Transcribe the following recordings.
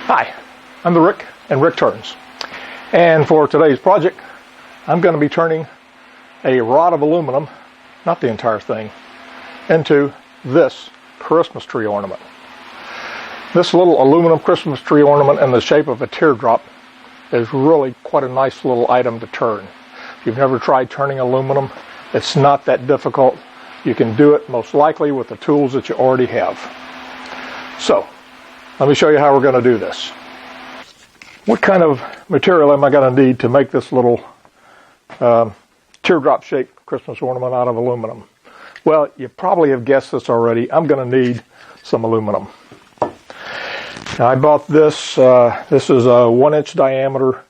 Hi, I'm the Rick and Rick Turns. And for today's project, I'm going to be turning a rod of aluminum, not the entire thing, into this Christmas tree ornament. This little aluminum Christmas tree ornament in the shape of a teardrop is really quite a nice little item to turn. If you've never tried turning aluminum, it's not that difficult. You can do it most likely with the tools that you already have. So, let me show you how we're going to do this. What kind of material am I going to need to make this little teardrop-shaped Christmas ornament out of aluminum? Well, you probably have guessed this already. I'm going to need some aluminum. Now, I bought this. This is a 1-inch diameter.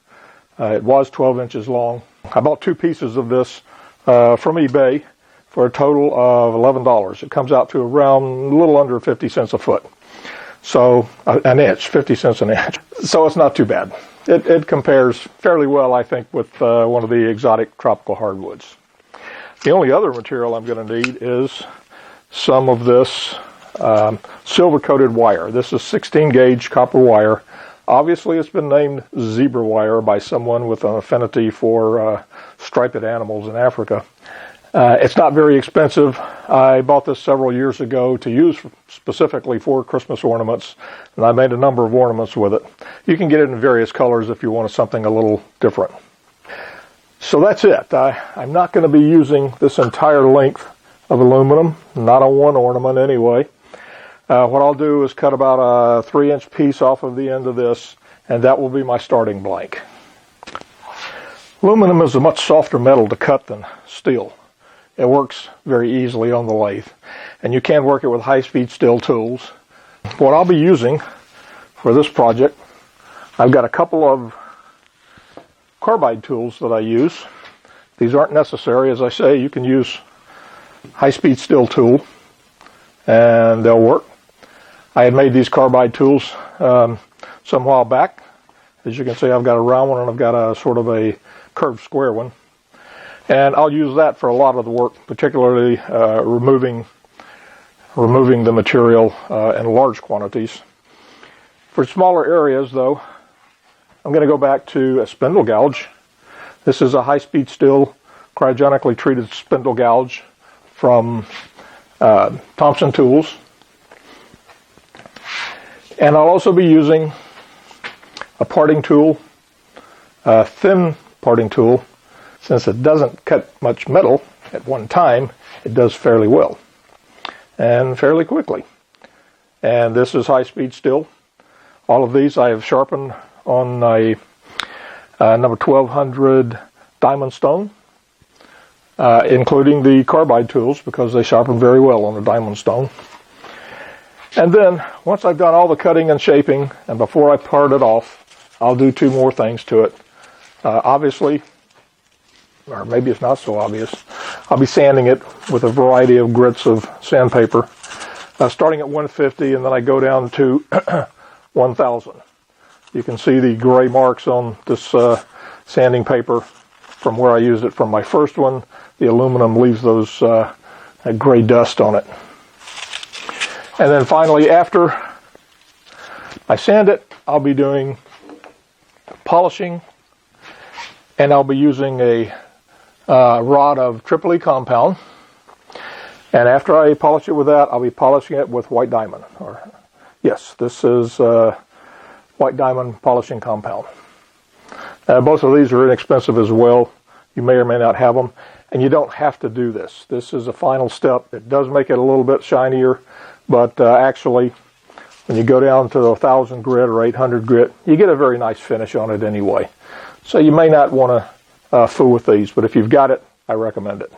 It was 12 inches long. I bought 2 pieces of this from eBay for a total of $11. It comes out to around a little under 50 cents a foot. So, an inch, 50 cents an inch. So it's not too bad. It compares fairly well, I think, with one of the exotic tropical hardwoods. The only other material I'm going to need is some of this silver-coated wire. This is 16-gauge copper wire. Obviously, it's been named zebra wire by someone with an affinity for striped animals in Africa. It's not very expensive. I bought this several years ago to use specifically for Christmas ornaments, and I made a number of ornaments with it. You can get it in various colors if you want something a little different. So that's it. I'm not going to be using this entire length of aluminum, not on one ornament anyway. What I'll do is cut about a 3-inch piece off of the end of this, and that will be my starting blank. Aluminum is a much softer metal to cut than steel. It works very easily on the lathe, and you can work it with high-speed steel tools. What I'll be using for this project, I've got a couple of carbide tools that I use. These aren't necessary. As I say, you can use high-speed steel tool, and they'll work. I had made these carbide tools some while back. As you can see, I've got a round one and I've got a sort of a curved square one. And I'll use that for a lot of the work, particularly removing the material in large quantities. For smaller areas, though, I'm going to go back to a spindle gouge. This is a high-speed steel cryogenically treated spindle gouge from Thompson Tools. And I'll also be using a parting tool, a thin parting tool. Since it doesn't cut much metal at one time, it does fairly well and fairly quickly. And this is high-speed steel. All of these I have sharpened on a number 1200 diamond stone, including the carbide tools because they sharpen very well on a diamond stone. And then, once I've done all the cutting and shaping, and before I part it off, I'll do 2 more things to it. Obviously, or maybe it's not so obvious, I'll be sanding it with a variety of grits of sandpaper, starting at 150, and then I go down to 1000. You can see the gray marks on this sanding paper from where I used it from my first one. The aluminum leaves those gray dust on it. And then finally, after I sand it, I'll be doing polishing, and I'll be using a rod of Tripoli compound. And after I polish it with that, I'll be polishing it with white diamond. Yes, this is white diamond polishing compound. Both of these are inexpensive as well. You may or may not have them. And you don't have to do this. This is a final step. It does make it a little bit shinier, but actually, when you go down to 1000 grit or 800 grit, you get a very nice finish on it anyway. So you may not want to fool with these, but if you've got it, I recommend it.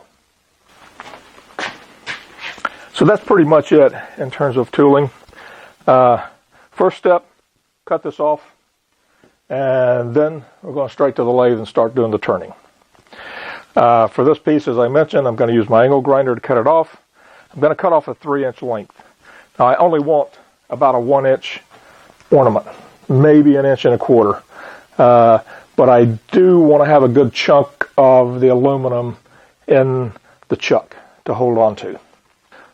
So that's pretty much it in terms of tooling. First step, cut this off, and then we're going straight to the lathe and start doing the turning. For this piece, as I mentioned, I'm going to use my angle grinder to cut it off. I'm going to cut off a 3-inch length. Now, I only want about a 1-inch ornament, maybe 1.25 inches. But I do want to have a good chunk of the aluminum in the chuck to hold on to.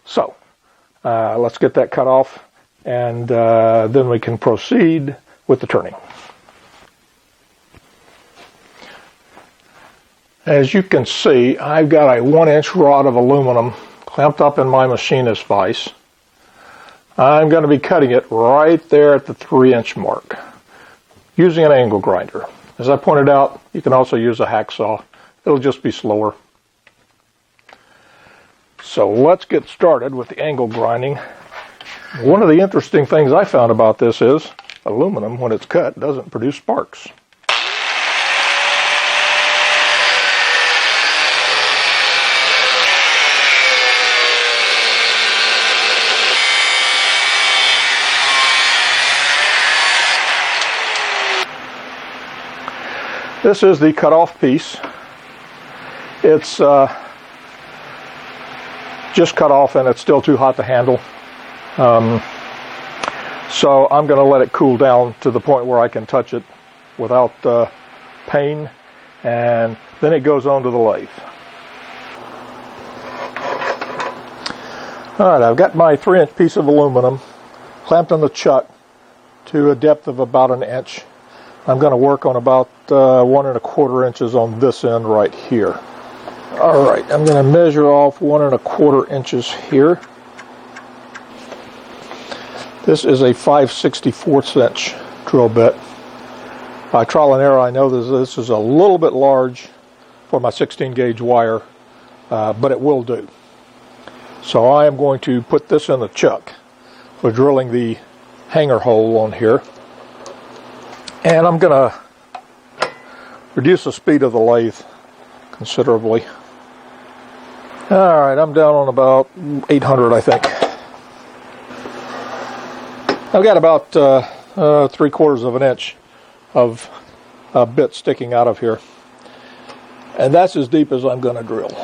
So, let's get that cut off, and then we can proceed with the turning. As you can see, I've got a 1-inch rod of aluminum clamped up in my machinist vise. I'm going to be cutting it right there at the 3-inch mark using an angle grinder. As I pointed out, you can also use a hacksaw. It'll just be slower. So let's get started with the angle grinding. One of the interesting things I found about this is aluminum, when it's cut, doesn't produce sparks. This is the cut-off piece. It's just cut off and it's still too hot to handle. So I'm going to let it cool down to the point where I can touch it without pain, and then it goes onto the lathe. Alright, I've got my 3-inch piece of aluminum clamped on the chuck to a depth of about 1 inch. I'm going to work on about 1 1/4 inches on this end right here. Alright, I'm going to measure off 1 1/4 inches here. This is a 5/64 inch drill bit. By trial and error, I know this is a little bit large for my 16 gauge wire, but it will do. So I am going to put this in the chuck for drilling the hanger hole on here. And I'm going to reduce the speed of the lathe considerably. Alright, I'm down on about 800, I think. I've got about 3/4 of an inch of bit sticking out of here. And that's as deep as I'm going to drill.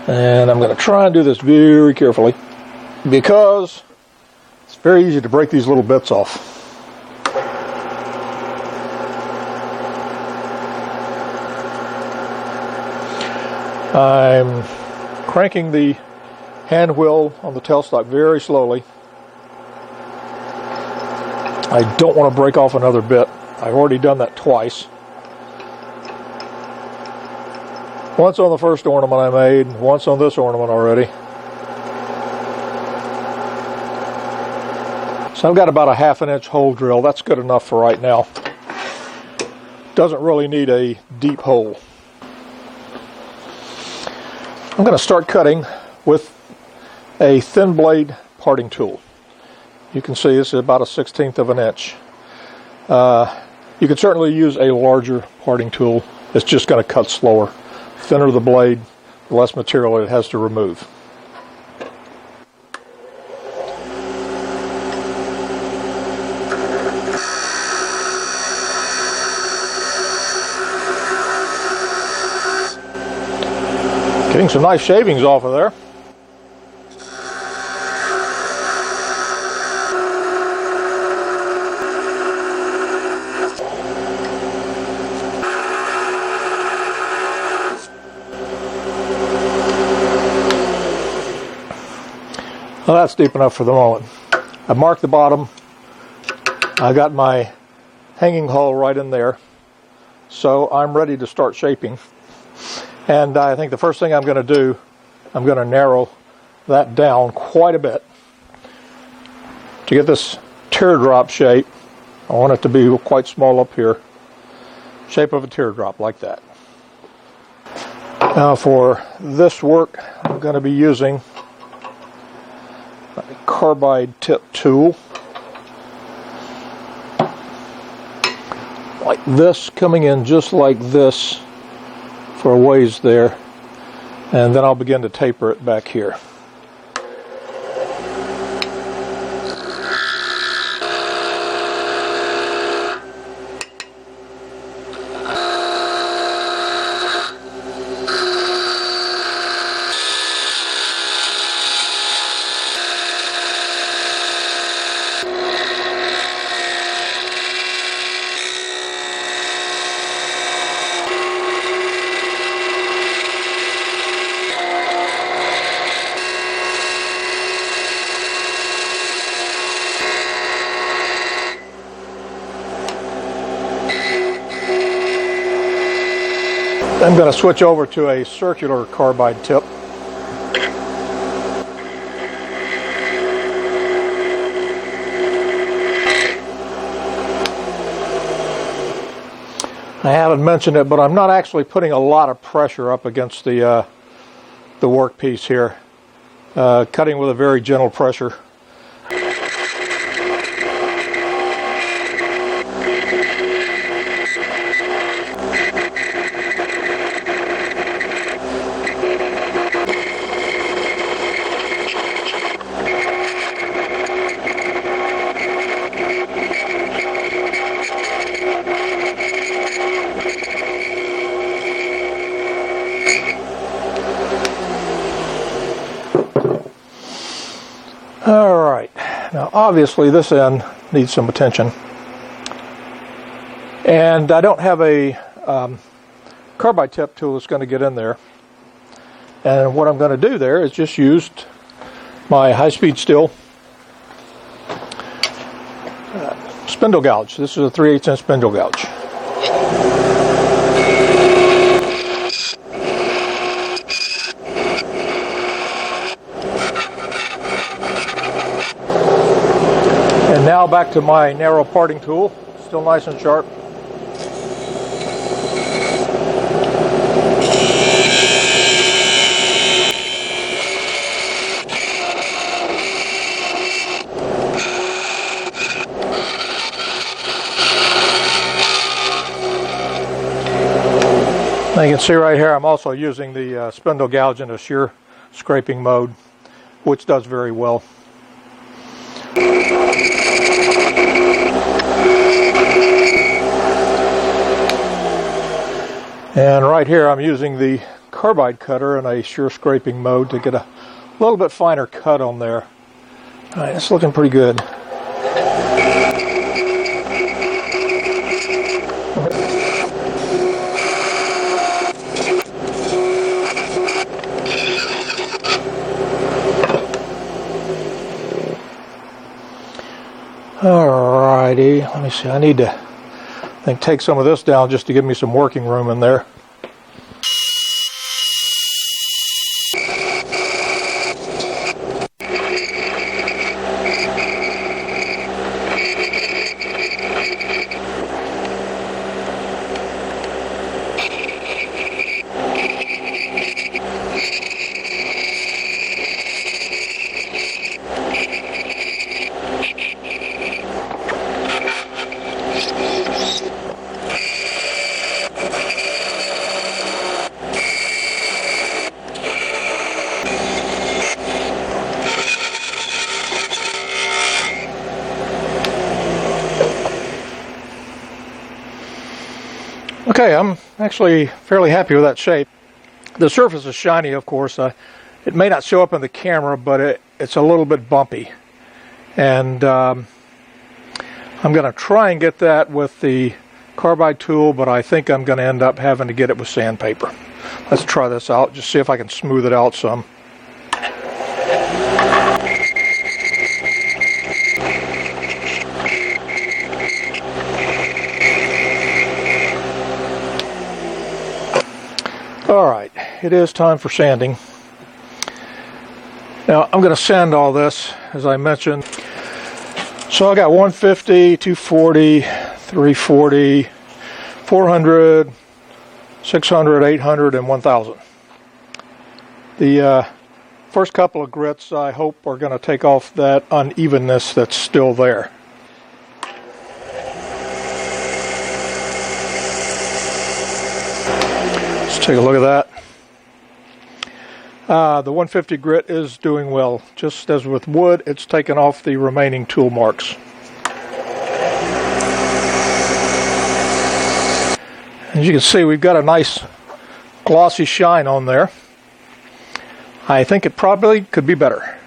And I'm going to try and do this very carefully because it's very easy to break these little bits off. I'm cranking the hand wheel on the tailstock very slowly. I don't want to break off another bit. I've already done that twice. Once on the first ornament I made, once on this ornament already. So I've got about a 1/2 inch hole drill. That's good enough for right now. Doesn't really need a deep hole. I'm going to start cutting with a thin blade parting tool. You can see this is about a 1/16 of an inch. You can certainly use a larger parting tool. It's just going to cut slower. Thinner the blade, the less material it has to remove. Getting some nice shavings off of there. Well, that's deep enough for the moment. I marked the bottom. I got my hanging hole right in there. So I'm ready to start shaping. And I think the first thing I'm going to do, I'm going to narrow that down quite a bit. To get this teardrop shape, I want it to be quite small up here. Shape of a teardrop, like that. Now for this work, I'm going to be using a carbide tip tool. Like this, coming in just like this for a ways there, and then I'll begin to taper it back here. I'm going to switch over to a circular carbide tip. I haven't mentioned it, but I'm not actually putting a lot of pressure up against the workpiece here. Cutting with a very gentle pressure. Alright, now obviously this end needs some attention. And I don't have a carbide tip tool that's going to get in there. And what I'm going to do there is just use my high-speed steel spindle gouge. This is a 3/8 inch spindle gouge. And now back to my narrow parting tool, still nice and sharp. Now you can see right here I'm also using the spindle gouge in a shear scraping mode, which does very well. And right here I'm using the carbide cutter in a shear scraping mode to get a little bit finer cut on there. All right, it's looking pretty good. Alrighty, let me see, I need to take some of this down just to give me some working room in there. Okay, I'm actually fairly happy with that shape. The surface is shiny, of course. It may not show up in the camera, but it's a little bit bumpy. And I'm going to try and get that with the carbide tool, but I think I'm going to end up having to get it with sandpaper. Let's try this out, just see if I can smooth it out some. Alright, it is time for sanding. Now I'm going to sand all this, as I mentioned. So I got 150, 240, 340, 400, 600, 800, and 1000. The first couple of grits I hope are going to take off that unevenness that's still there. Take a look at that. The 150 grit is doing well. Just as with wood, it's taken off the remaining tool marks. As you can see, we've got a nice glossy shine on there. I think it probably could be better,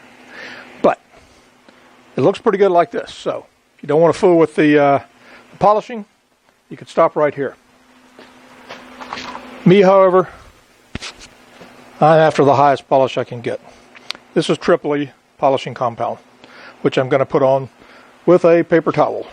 but it looks pretty good like this. So if you don't want to fool with the polishing, you can stop right here. Me, however, I'm after the highest polish I can get. This is Tripoli polishing compound, which I'm going to put on with a paper towel.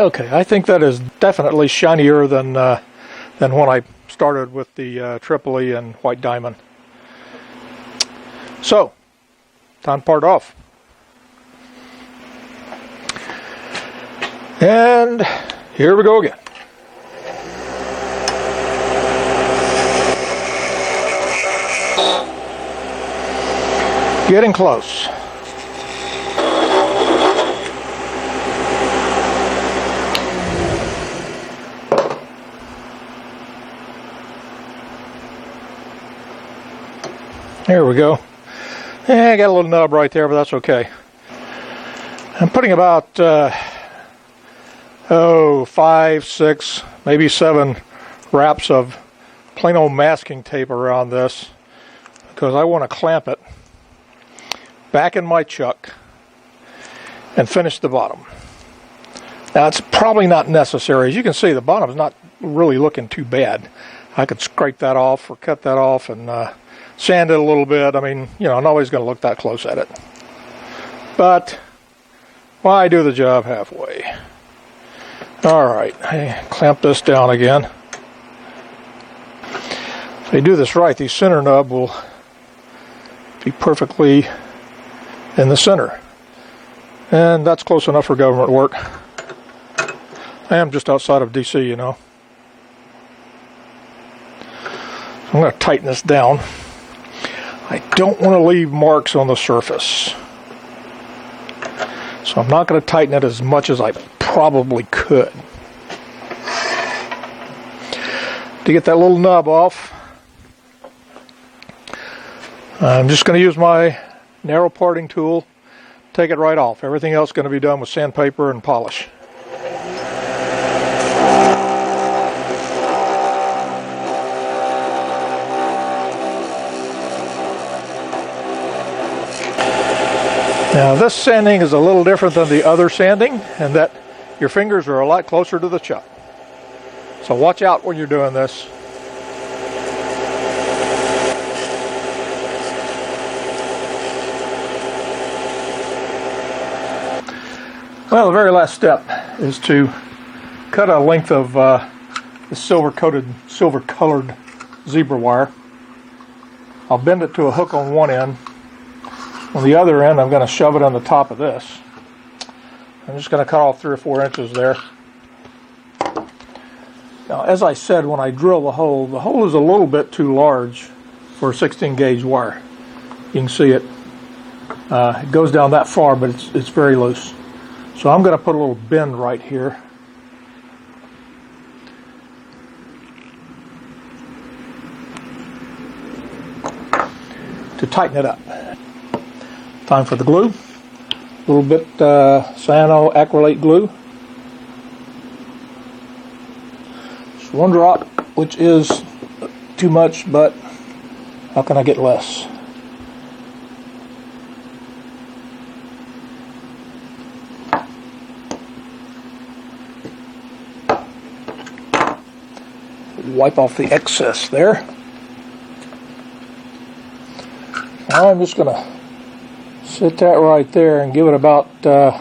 Okay, I think that is definitely shinier than when I started with the Tripoli and white diamond. So, time to part off. And here we go again. Getting close. There we go. Yeah, I got a little nub right there, but that's okay. I'm putting about 5, 6, maybe 7 wraps of plain old masking tape around this because I want to clamp it back in my chuck and finish the bottom. Now it's probably not necessary. As you can see, the bottom is not really looking too bad. I could scrape that off or cut that off and sand it a little bit. I mean, you know, I'm always going to look that close at it. But why do the job halfway? All right, I clamp this down again. If I do this right, the center nub will be perfectly in the center. And that's close enough for government work. I am just outside of DC, you know. I'm going to tighten this down. I don't want to leave marks on the surface. So I'm not going to tighten it as much as I probably could. To get that little nub off, I'm just going to use my narrow parting tool, take it right off. Everything else is going to be done with sandpaper and polish. Now this sanding is a little different than the other sanding in that your fingers are a lot closer to the chuck. So watch out when you're doing this. Well, the very last step is to cut a length of the silver-colored zebra wire. I'll bend it to a hook on one end. On the other end, I'm going to shove it on the top of this. I'm just going to cut off 3 or 4 inches there. Now, as I said, when I drill the hole is a little bit too large for a 16 gauge wire. You can see it. It goes down that far, but it's very loose. So I'm going to put a little bend right here. To tighten it up. Time for the glue. A little bit cyanoacrylate glue. Just 1 drop, which is too much, but how can I get less? Wipe off the excess there. Now I'm just going to sit that right there and give it about, I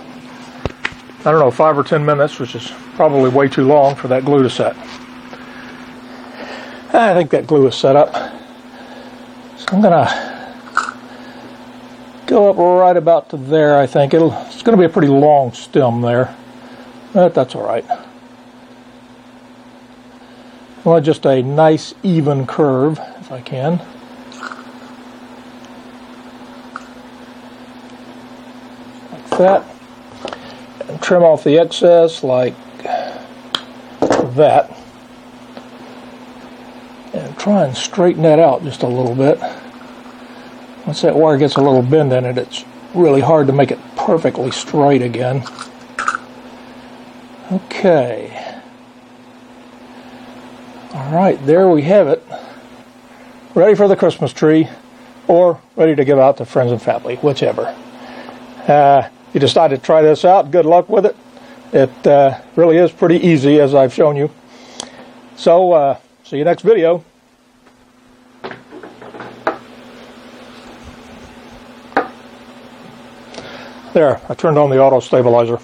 don't know, 5 or 10 minutes, which is probably way too long for that glue to set. I think that glue is set up. So I'm going to go up right about to there, I think. It's going to be a pretty long stem there, but that's all right. I want just a nice even curve, if I can. Like that. And trim off the excess like that. And try and straighten that out just a little bit. Once that wire gets a little bend in it, it's really hard to make it perfectly straight again. Okay. Alright, there we have it. Ready for the Christmas tree, or ready to give out to friends and family, whichever. You decide to try this out, good luck with it. It really is pretty easy, as I've shown you. So, see you next video. There, I turned on the auto stabilizer.